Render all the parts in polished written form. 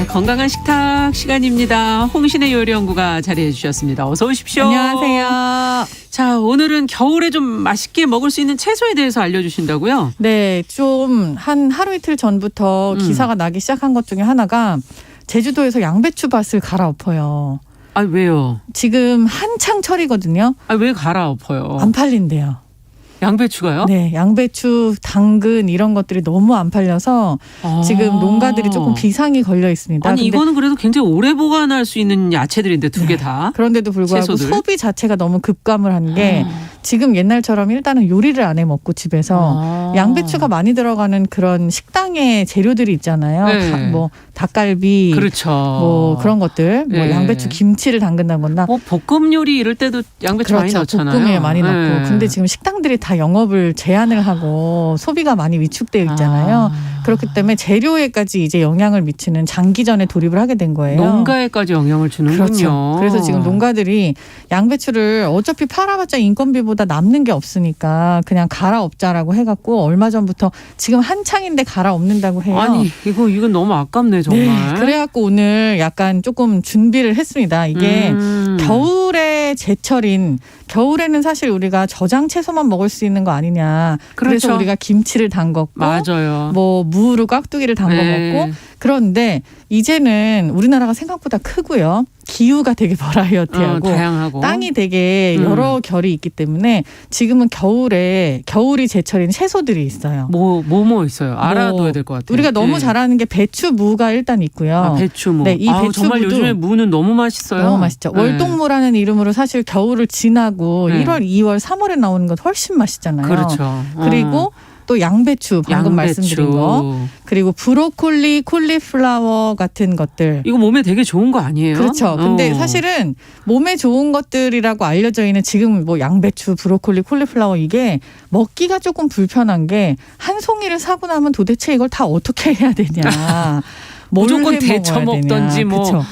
건강한 식탁 시간입니다. 홍신의 요리연구가 자리해 주셨습니다. 어서 오십시오. 안녕하세요. 자, 오늘은 겨울에 좀 맛있게 먹을 수 있는 채소에 대해서 알려주신다고요? 네, 좀 한 하루 이틀 전부터 기사가 나기 시작한 것 중에 하나가 제주도에서 양배추밭을 갈아엎어요. 아, 왜요? 지금 한창 철이거든요. 아, 왜 갈아엎어요? 안 팔린대요. 양배추가요? 네, 양배추, 당근 이런 것들이 너무 안 팔려서 지금 농가들이 조금 비상이 걸려 있습니다. 아니, 근데 이거는 그래도 굉장히 오래 보관할 수 있는 야채들인데 두 개 다. 그런데도 불구하고 채소들. 소비 자체가 너무 급감을 한 게 지금 옛날처럼 일단은 요리를 안 해 먹고 집에서 양배추가 많이 들어가는 그런 식당의 재료들이 있잖아요. 네. 뭐 닭갈비, 그렇죠. 뭐 그런 것들, 뭐 네. 양배추 김치를 담근다거나. 뭐 볶음 요리 이럴 때도 양배추 많이 그렇죠. 넣잖아요. 볶음에 많이 넣고. 네. 근데 지금 식당들이 다 영업을 제한을 하고 소비가 많이 위축되어 있잖아요. 그렇기 때문에 재료에까지 이제 영향을 미치는 장기전에 돌입을 하게 된 거예요. 농가에까지 영향을 주는군요. 그렇죠. 그래서 지금 농가들이 양배추를 어차피 팔아봤자 인건비보다 남는 게 없으니까 그냥 갈아엎자라고 해갖고 얼마 전부터 지금 한창인데 갈아엎는다고 해요. 아니, 이건 너무 아깝네, 정말. 네, 그래갖고 오늘 약간 조금 준비를 했습니다. 이게 겨울에 제철인, 겨울에는 사실 우리가 저장 채소만 먹을 수 있는 거 아니냐. 그래서 그렇죠. 우리가 김치를 담궜고 맞아요. 뭐 무로 깍두기를 담궈 네. 먹고. 그런데 이제는 우리나라가 생각보다 크고요. 기후가 되게 버라이어티하고 다양하고. 땅이 되게 여러 결이 있기 때문에 지금은 겨울이 제철인 채소들이 있어요. 뭐 있어요? 알아둬야 될 것 같아요. 우리가 너무 네. 잘 아는 게 배추, 무가 일단 있고요. 아, 배추무. 네, 이 배추무도 정말 요즘에 무는 너무 맛있어요. 너무 맛있죠. 네. 월동무라는 이름으로 사실 겨울을 지나고 네. 1월, 2월, 3월에 나오는 건 훨씬 맛있잖아요. 그렇죠. 그리고 또 양배추, 방금 말씀드린 거. 그리고 브로콜리, 콜리플라워 같은 것들. 이거 몸에 되게 좋은 거 아니에요? 그렇죠. 근데 사실은 몸에 좋은 것들이라고 알려져 있는 지금 뭐 양배추, 브로콜리, 콜리플라워 이게 먹기가 조금 불편한 게 한 송이를 사고 나면 도대체 이걸 다 어떻게 해야 되냐. 뭘 무조건 해 데쳐 먹어야 되냐. 먹던지 뭐. 그쵸.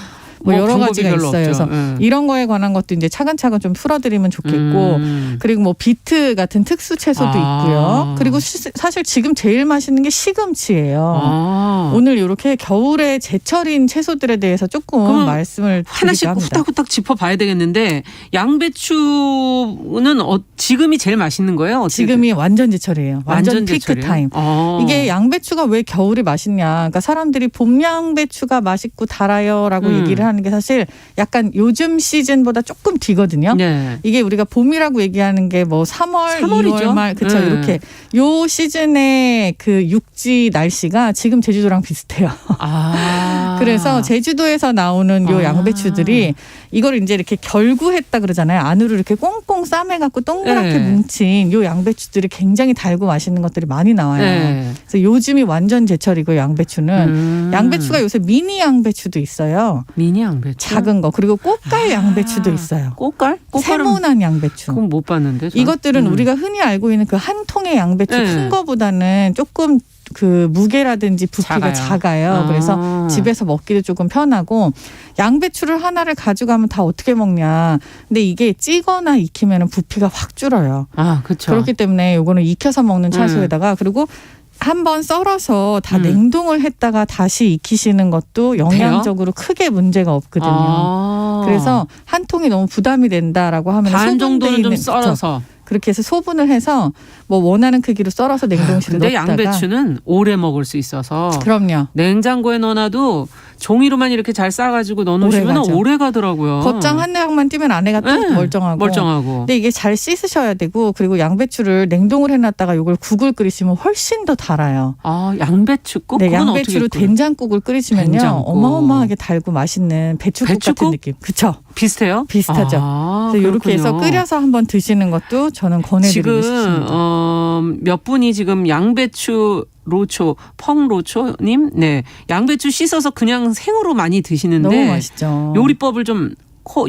뭐 여러 방법이 가지가 별로 있어요. 없죠. 그래서 이런 거에 관한 것도 이제 차근차근 좀 풀어드리면 좋겠고, 그리고 뭐 비트 같은 특수 채소도 있고요. 그리고 사실 지금 제일 맛있는 게 시금치예요. 오늘 이렇게 겨울에 제철인 채소들에 대해서 조금 말씀을 하나씩 드리자 합니다. 후딱후딱 짚어봐야 되겠는데 양배추는 지금이 제일 맛있는 거예요? 지금이 완전 제철이에요. 완전 피크 제철이에요? 타임. 이게 양배추가 왜 겨울이 맛있냐. 그러니까 사람들이 봄 양배추가 맛있고 달아요라고 얘기를 하는 게 사실 약간 요즘 시즌보다 조금 뒤거든요. 네. 이게 우리가 봄이라고 얘기하는 게 뭐 3월, 2월 말 그렇죠. 네. 이렇게 요 시즌의 그 육지 날씨가 지금 제주도랑 비슷해요. 그래서 제주도에서 나오는 요 양배추들이 이걸 이제 이렇게 결구했다 그러잖아요. 안으로 이렇게 꽁꽁 싸매갖고 동그랗게 뭉친 요 양배추들이 굉장히 달고 맛있는 것들이 많이 나와요. 네. 그래서 요즘이 완전 제철이고 양배추는 양배추가 요새 미니 양배추도 있어요. 미니 양배추? 작은 거. 그리고 꽃갈 양배추도 있어요. 꽃갈? 세모난 양배추. 그건 못 봤는데. 저는. 이것들은 우리가 흔히 알고 있는 그 한 통의 양배추 큰 거보다는 조금 그 무게라든지 부피가 작아요. 그래서 집에서 먹기도 조금 편하고 양배추를 하나를 가져가면 다 어떻게 먹냐. 근데 이게 찌거나 익히면 부피가 확 줄어요. 그렇죠. 그렇기 때문에 요거는 익혀서 먹는 채소에다가 그리고 한번 썰어서 다 냉동을 했다가 다시 익히시는 것도 영양적으로 크게 문제가 없거든요. 그래서 한 통이 너무 부담이 된다라고 하면 반 정도는 좀 썰어서. 그렇게 해서 소분을 해서 뭐 원하는 크기로 썰어서 냉동실에 근데 넣었다가. 양배추는 오래 먹을 수 있어서. 그럼요. 냉장고에 넣어놔도 종이로만 이렇게 잘 싸가지고 넣어놓으시면 오래 가더라고요. 겉장 한 장만 띄면 안에가 또 멀쩡하고. 근데 이게 잘 씻으셔야 되고 그리고 양배추를 냉동을 해놨다가 이걸 국을 끓이시면 훨씬 더 달아요. 양배추국? 네, 양배추로 된장국을 끓이시면요. 된장국. 어마어마하게 달고 맛있는 배추국 같은 느낌. 그렇죠? 비슷해요? 비슷하죠. 그래서 이렇게 해서 끓여서 한번 드시는 것도 저는 권해드리고 싶습니다. 지금 몇 분이 지금 양배추 로초, 펑로초님, 네, 양배추 씻어서 그냥 생으로 많이 드시는데 너무 맛있죠. 요리법을 좀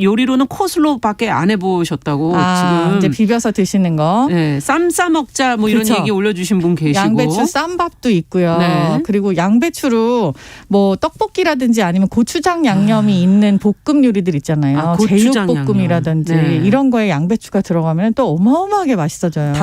요리로는 코슬로밖에 안 해보셨다고 지금 이제 비벼서 드시는 거. 네, 쌈 싸 먹자 뭐 이런 그쵸. 얘기 올려주신 분 계시고 양배추 쌈밥도 있고요. 네. 그리고 양배추로 뭐 떡볶이라든지 아니면 고추장 양념이 있는 볶음 요리들 있잖아요. 고추장 제육볶음이라든지 양념. 네. 이런 거에 양배추가 들어가면 또 어마어마하게 맛있어져요.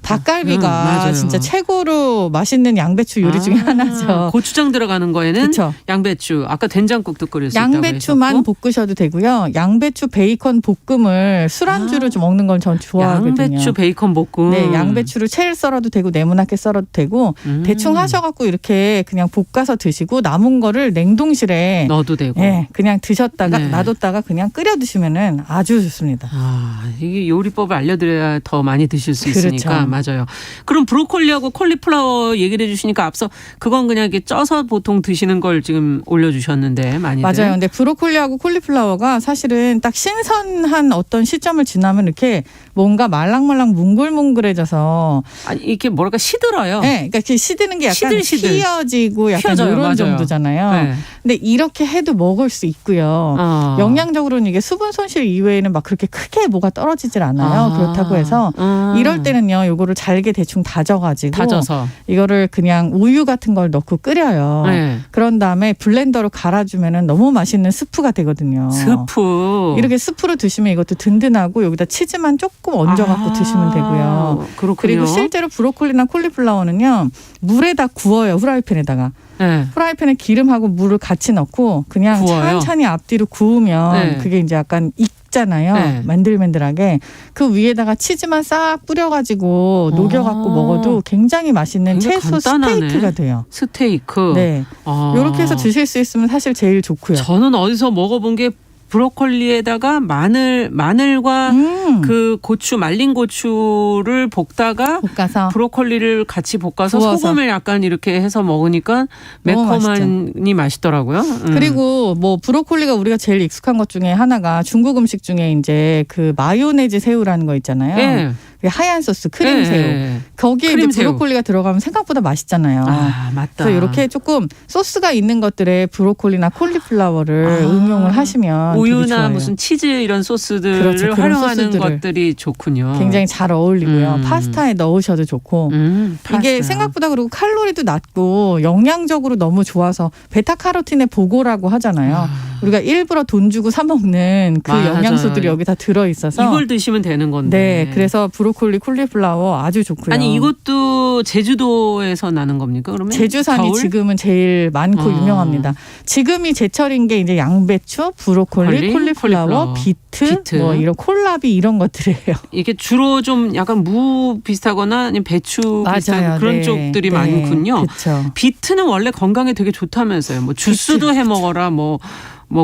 닭갈비가 진짜 최고로 맛있는 양배추 요리 중에 하나죠. 고추장 들어가는 거에는 그쵸. 양배추. 아까 된장국도 끓일 수 있다고 양배추만 했었고. 볶으셔도 되고요. 양배추 베이컨 볶음을 술안주로 좀 먹는 걸 전 좋아하거든요. 양배추 베이컨 볶음. 네, 양배추를 채를 썰어도 되고 네모나게 썰어도 되고 대충 하셔갖고 이렇게 그냥 볶아서 드시고 남은 거를 냉동실에 넣어도 되고. 네, 그냥 드셨다가 네. 놔뒀다가 그냥 끓여 드시면은 아주 좋습니다. 이게 요리법을 알려드려야 더 많이 드실 수 그렇죠. 있으니까 맞아요. 그럼 브로콜리하고 콜리플라워 얘기를 해주시니까 앞서 그건 그냥 이렇게 쪄서 보통 드시는 걸 지금 올려주셨는데 많이들. 맞아요. 근데 브로콜리하고 콜리플라워가 사실은 딱 신선한 어떤 시점을 지나면 이렇게 뭔가 말랑말랑 뭉글뭉글해져서 아니 이게 뭐랄까 시들어요. 네, 그러니까 시드는 게 약간 시들. 휘어지고 약간 휘어져요. 이런 맞아요. 정도잖아요. 네. 근데 이렇게 해도 먹을 수 있고요. 영양적으로는 이게 수분 손실 이외에는 막 그렇게 크게 뭐가 떨어지질 않아요. 그렇다고 해서 이럴 때는요, 요거를 잘게 대충 다져서 이거를 그냥 우유 같은 걸 넣고 끓여요. 네. 그런 다음에 블렌더로 갈아주면은 너무 맛있는 스프가 되거든요. 스프. 이렇게 스프로 드시면 이것도 든든하고 여기다 치즈만 조금 얹어갖고 드시면 되고요. 그렇군요. 그리고 실제로 브로콜리나 콜리플라워는요, 물에다 구워요. 후라이팬에다가. 네. 프라이팬에 기름하고 물을 같이 넣고 그냥 구워요? 찬찬히 앞뒤로 구우면 네. 그게 이제 약간 익잖아요. 네. 맨들맨들하게. 그 위에다가 치즈만 싹 뿌려가지고 녹여갖고 먹어도 굉장히 맛있는 굉장히 채소 간단하네. 스테이크가 돼요. 스테이크. 네. 이렇게 해서 드실 수 있으면 사실 제일 좋고요. 저는 어디서 먹어본 게 브로콜리에다가 마늘과 그 고추 말린 고추를 볶다가 볶아서 브로콜리를 같이 볶아서 구워서. 소금을 약간 이렇게 해서 먹으니까 너무 매콤하니 맛있더라고요. 그리고 뭐 브로콜리가 우리가 제일 익숙한 것 중에 하나가 중국 음식 중에 이제 그 마요네즈 새우라는 거 있잖아요. 예. 그 하얀 소스 크림 새우. 예. 거기에 크림 이제 브로콜리가 들어가면 생각보다 맛있잖아요. 맞다. 그래서 이렇게 조금 소스가 있는 것들에 브로콜리나 콜리플라워를 응용을 하시면 되게 우유나 좋아요. 무슨 치즈 이런 소스들을 그렇죠. 그런 활용하는 소스들을 것들이 좋군요. 굉장히 잘 어울리고요. 파스타에 넣으셔도 좋고. 이게 파스타. 생각보다 그리고 칼로리도 낮고 영양적으로 너무 좋아서 베타카로틴의 보고라고 하잖아요. 우리가 일부러 돈 주고 사 먹는 그 맞아요. 영양소들이 여기 다 들어 있어서 이걸 드시면 되는 건데. 네, 그래서 브로콜리, 콜리플라워 아주 좋고요. 아니 이것도 제주도에서 나는 겁니까? 그러면 제주산이 겨울? 지금은 제일 많고 유명합니다. 지금이 제철인 게 이제 양배추, 브로콜리, 콜리플라워, 비트, 뭐 이런 콜라비 이런 것들이에요. 이게 주로 좀 약간 무 비슷하거나 아니면 배추 비슷한 그런 네. 쪽들이 네. 많군요. 그렇죠. 비트는 원래 건강에 되게 좋다면서요. 뭐 주스도 해 먹어라 뭐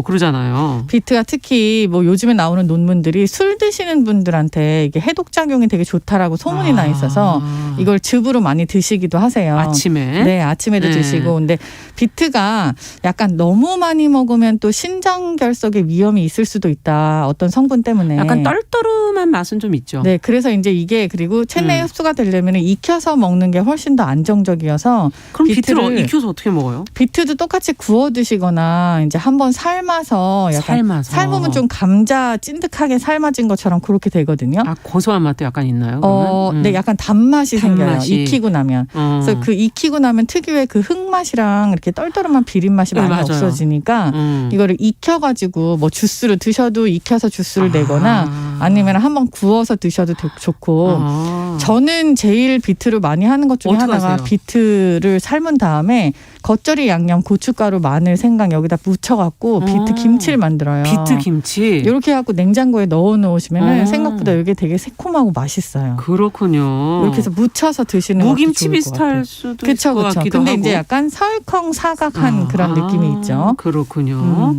그러잖아요. 비트가 특히 뭐 요즘에 나오는 논문들이 술 드시는 분들한테 이게 해독 작용이 되게 좋다라고 소문이 나 있어서 이걸 즙으로 많이 드시기도 하세요. 아침에. 네, 아침에도 네. 드시고. 근데 비트가 약간 너무 많이 먹으면 또 신장결석에 위험이 있을 수도 있다. 어떤 성분 때문에. 약간 떨떠름한 맛은 좀 있죠. 네, 그래서 이제 이게 그리고 체내에 흡수가 되려면 익혀서 먹는 게 훨씬 더 안정적이어서. 그럼 비트를 비트를 익혀서 어떻게 먹어요? 비트도 똑같이 구워 드시거나 이제 한번 삶아서 약간 삶아서. 삶으면 좀 감자 찐득하게 삶아진 것처럼 그렇게 되거든요. 고소한 맛도 약간 있나요? 그러면? 네, 약간 단맛이 생겨요. 단맛이. 익히고 나면. 그래서 그 익히고 나면 특유의 그 흙맛이랑 이렇게 떨떠름한 비린맛이 네, 많이 맞아요. 없어지니까 이거를 익혀가지고 뭐 주스로 드셔도 익혀서 주스를 내거나 아니면 한번 구워서 드셔도 좋고. 저는 제일 비트를 많이 하는 것 중에 어떻게 하나가 하세요? 비트를 삶은 다음에 겉절이 양념, 고춧가루, 마늘, 생강 여기다 묻혀갖고 비트 김치를 만들어요. 비트 김치. 이렇게 해갖고 냉장고에 넣어놓으시면 생각보다 이게 되게 새콤하고 맛있어요. 그렇군요. 이렇게 해서 묻혀서 드시는 것도 무김치 좋을 것 같아요. 비슷할 수도 그쵸, 있을 것 그쵸. 같기도 근데 하고. 이제 약간 설컹 사각한 그런 느낌이 있죠. 그렇군요.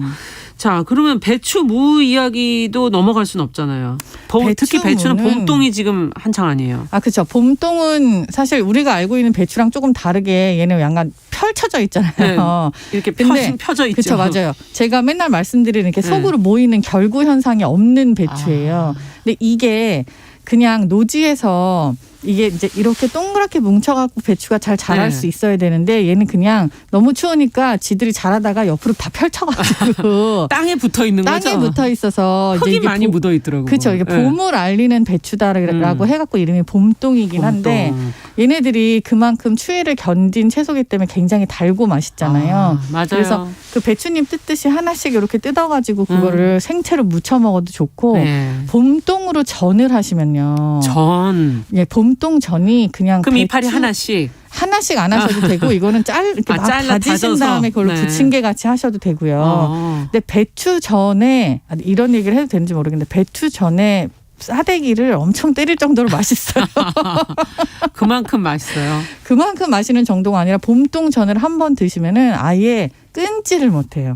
자, 그러면 배추 무 이야기도 넘어갈 수는 없잖아요. 특히 배추는 봄동이 지금 한창 아니에요. 그렇죠. 봄동은 사실 우리가 알고 있는 배추랑 조금 다르게 얘는 약간 펼쳐져 있잖아요. 네. 이렇게 펴져 있죠. 그렇죠, 맞아요. 제가 맨날 말씀드리는 이렇게 속으로 모이는 결구 현상이 없는 배추예요. 근데 이게 그냥 노지에서 이게 이제 이렇게 동그랗게 뭉쳐갖고 배추가 잘 자랄 네. 수 있어야 되는데 얘는 그냥 너무 추우니까 지들이 자라다가 옆으로 다 펼쳐가지고 땅에 붙어 있는 거죠. 땅에 붙어 있어서 흙이 많이 묻어 있더라고요. 그렇죠. 이게 봄을 알리는 배추다라고 해갖고 이름이 봄동이긴 한데 얘네들이 그만큼 추위를 견딘 채소기 때문에 굉장히 달고 맛있잖아요. 맞아요. 그래서 그 배추잎 뜯듯이 하나씩 이렇게 뜯어가지고 그거를 생채로 무쳐 먹어도 좋고 네. 봄동으로 전을 하시면요. 전. 예, 봄동 전이 그냥 그럼 배추 이파리 하나씩 안 하셔도 되고 이거는 이렇게 막 잘라 다지신 다져서. 다음에 그걸로 네. 부침개 같이 하셔도 되고요. 근데 배추 전에 이런 얘기를 해도 되는지 모르겠는데 배추 전에 싸대기를 엄청 때릴 정도로 맛있어요. 그만큼 맛있어요. 그만큼 마시는 정도가 아니라 봄동전을 한 번 드시면은 아예 끊지를 못해요.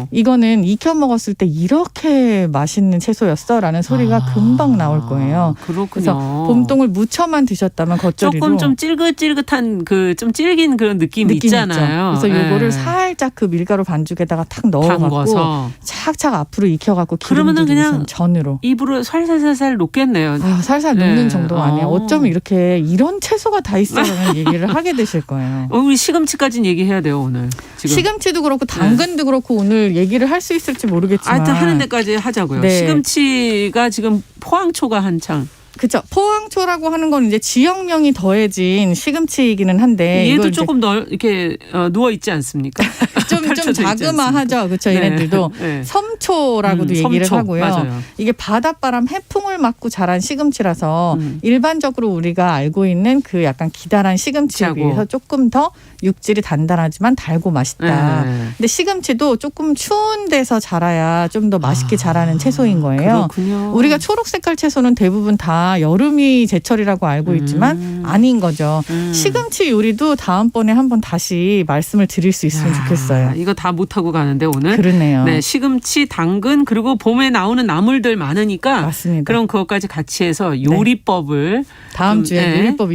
이거는 익혀 먹었을 때 이렇게 맛있는 채소였어라는 소리가 금방 나올 거예요. 그렇군요. 그래서 봄동을 무쳐만 드셨다면 겉절이로 조금 좀 찔긋찔긋한 그 좀 질긴 그런 느낌이 있잖아요. 있죠. 그래서 요거를 살짝 그 밀가루 반죽에다가 탁 넣어갖고 담궈서 착착 앞으로 익혀갖고 그러면은 기름 그냥 두르면 전으로 입으로 살살살살 녹겠네요. 살살 네. 녹는 정도가 아니에요. 어쩌면 이렇게 이런 채소가 다 있어라는 얘기를 하게 되실 거예요. 우리 시금치까지는 얘기해야 돼요 오늘. 지금. 시금치도 그렇고 당근도 그렇고 오늘 얘기를 할 수 있을지 모르겠지만 하여튼 하는 데까지 하자고요. 네. 시금치가 지금 포항초가 한창. 그렇죠. 포항초라고 하는 건 이제 지역명이 더해진 시금치이기는 한데 얘도 이걸 조금 이렇게 누워 있지 않습니까? 좀 자그마하죠. 그렇죠. 얘네들도 네. 섬초라고도 얘기를 섬초. 하고요. 맞아요. 이게 바닷바람 해풍을 맞고 자란 시금치라서 일반적으로 우리가 알고 있는 그 약간 기다란 시금치에 비해서 조금 더 육질이 단단하지만 달고 맛있다. 근데 시금치도 조금 추운 데서 자라야 좀 더 맛있게 자라는 채소인 거예요. 그렇군요. 우리가 초록 색깔 채소는 대부분 다 여름이 제철이라고 알고 있지만 아닌 거죠. 시금치 요리도 다음번에 한번 다시 말씀을 드릴 수 있으면 좋겠어요. 이거 다 못하고 가는데 오늘. 그러네요. 네, 시금치, 당근 그리고 봄에 나오는 나물들 많으니까 맞습니다. 그럼 그것까지 같이 해서 요리법을 다음 주에 요리법